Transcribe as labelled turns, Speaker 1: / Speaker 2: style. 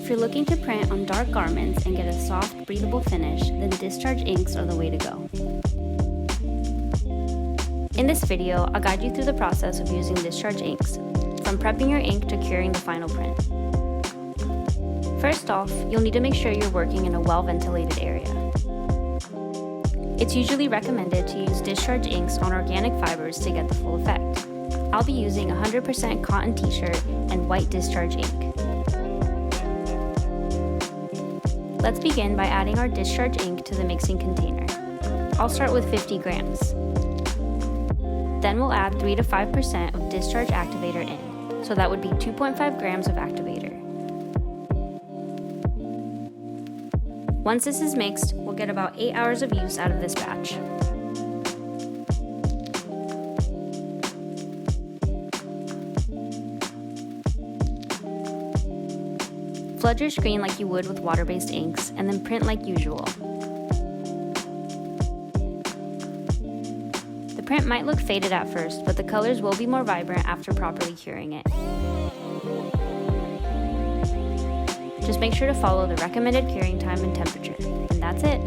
Speaker 1: If you're looking to print on dark garments and get a soft, breathable finish, then Discharge inks are the way to go. In this video, I'll guide you through the process of using Discharge inks, from prepping your ink to curing the final print. First off, you'll need to make sure you're working in a well-ventilated area. It's usually recommended to use Discharge inks on organic fibers to get the full effect. I'll be using 100% cotton t-shirt and white Discharge ink. Let's begin by adding our Discharge ink to the mixing container. I'll start with 50 grams. Then we'll add 3 to 5% of Discharge activator in, so that would be 2.5 grams of activator. Once this is mixed, we'll get about 8 hours of use out of this batch. Flood your screen like you would with water-based inks, and then print like usual. The print might look faded at first, but the colors will be more vibrant after properly curing it. Just make sure to follow the recommended curing time and temperature, and that's it.